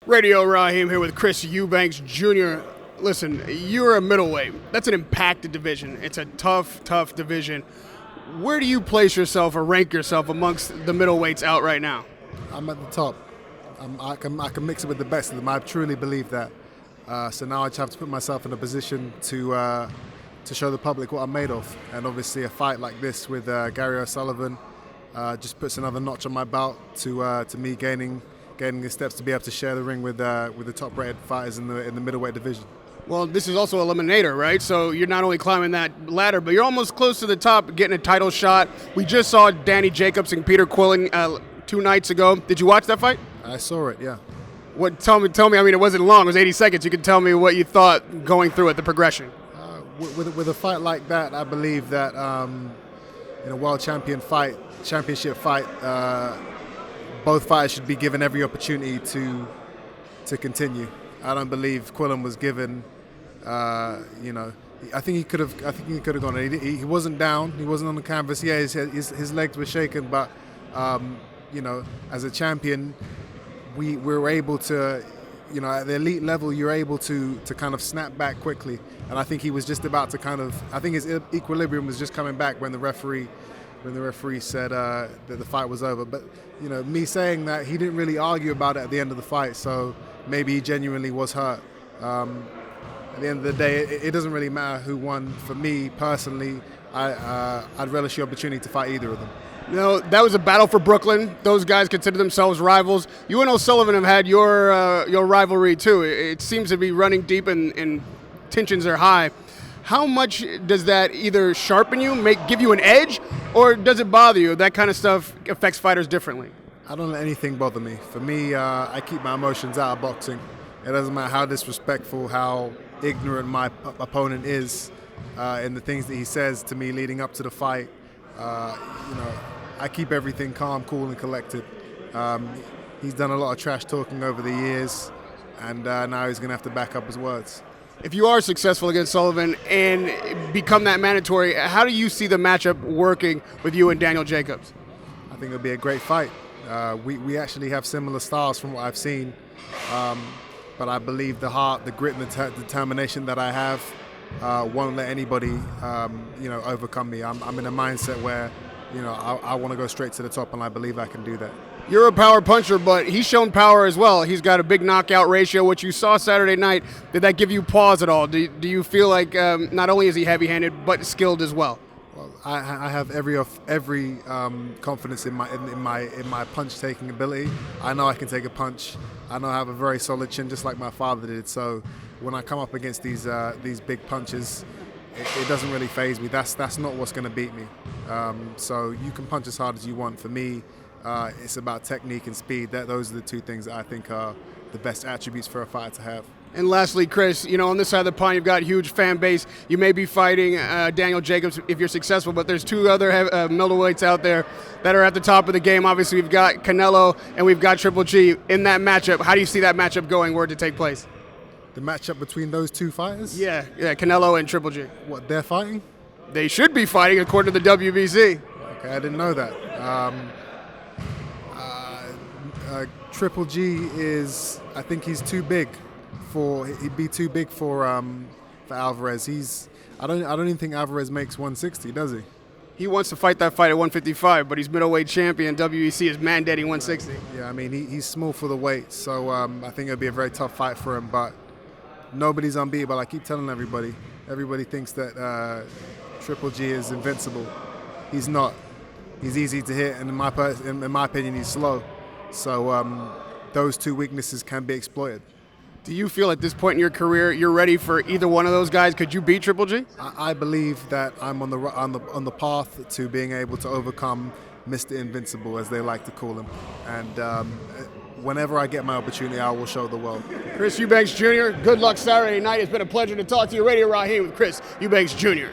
Radio Raheem here with Chris Eubanks Jr. Listen, you're a middleweight. That's an impacted division. It's a tough division. Where do you place yourself or rank yourself amongst the middleweights out right now? I'm at the top. I can mix it with the best of them. I truly believe that. So now I just have to put myself in a position to show the public what I'm made of. And obviously a fight like this with Gary O'Sullivan just puts another notch on my belt to me gaining the steps to be able to share the ring with the top-rated fighters in the middleweight division. Well, this is also eliminator, right? So you're not only climbing that ladder, but you're almost close to the top, getting a title shot. We just saw Danny Jacobs and Peter Quillen 2 nights ago. Did you watch that fight? I saw it, yeah. What? Tell me. I mean, it wasn't long. It was 80 seconds. You can tell me what you thought going through it, the progression. With a fight like that, I believe that in a world championship fight, both fighters should be given every opportunity to continue. I don't believe Quillen was given. I think he could have gone. He wasn't down. He wasn't on the canvas. Yeah, his legs were shaken, but as a champion, we were able to. At the elite level, you're able to kind of snap back quickly. And I think he was just about to I think his equilibrium was just coming back when the referee said that the fight was over. But, me saying that, he didn't really argue about it at the end of the fight, so maybe he genuinely was hurt. At the end of the day, it doesn't really matter who won. For me, personally, I'd relish the opportunity to fight either of them. That was a battle for Brooklyn. Those guys consider themselves rivals. You and O'Sullivan have had your rivalry, too. It seems to be running deep and tensions are high. How much does that either sharpen you, give you an edge, or does it bother you? That kind of stuff affects fighters differently. I don't let anything bother me. For me, I keep my emotions out of boxing. It doesn't matter how disrespectful, how ignorant my opponent is in the things that he says to me leading up to the fight. I keep everything calm, cool, and collected. He's done a lot of trash talking over the years, and now he's going to have to back up his words. If you are successful against Sullivan and become that mandatory, how do you see the matchup working with you and Daniel Jacobs? I think it'll be a great fight. We actually have similar styles from what I've seen, but I believe the heart, the grit, and the determination that I have won't let anybody, overcome me. I'm in a mindset where, I want to go straight to the top, and I believe I can do that. You're a power puncher, but he's shown power as well. He's got a big knockout ratio. What you saw Saturday night, did that give you pause at all? Do you feel like not only is he heavy-handed, but skilled as well? Well, I have every confidence in my punch-taking ability. I know I can take a punch. I know I have a very solid chin, just like my father did. So when I come up against these big punches, it doesn't really faze me. That's not what's going to beat me. So you can punch as hard as you want. For me, it's about technique and speed. Those are the two things that I think are the best attributes for a fighter to have. And lastly, Chris, on this side of the pond, you've got a huge fan base. You may be fighting Daniel Jacobs if you're successful, but there's 2 other middleweights out there that are at the top of the game. Obviously, we've got Canelo and we've got Triple G in that matchup. How do you see that matchup going, were it to take place? The matchup between those 2 fighters? Yeah, Canelo and Triple G. What, they're fighting? They should be fighting, according to the WBC. Okay, I didn't know that. Triple G I think he's too big he'd be too big for Alvarez. I don't even think Alvarez makes 160, does he? He wants to fight that fight at 155, but he's middleweight champion. WEC is mandating 160. Yeah, I mean, he's small for the weight, so I think it'll be a very tough fight for him, but nobody's unbeatable. I keep telling everybody. Everybody thinks that Triple G is invincible. He's not. He's easy to hit, and in my opinion, he's slow. So those 2 weaknesses can be exploited. Do you feel at this point in your career you're ready for either one of those guys? Could you beat Triple G? I believe that I'm on the path to being able to overcome Mr. Invincible, as they like to call him. And whenever I get my opportunity, I will show the world. Chris Eubanks Jr., good luck Saturday night. It's been a pleasure to talk to you. Radio Raheem with Chris Eubanks Jr.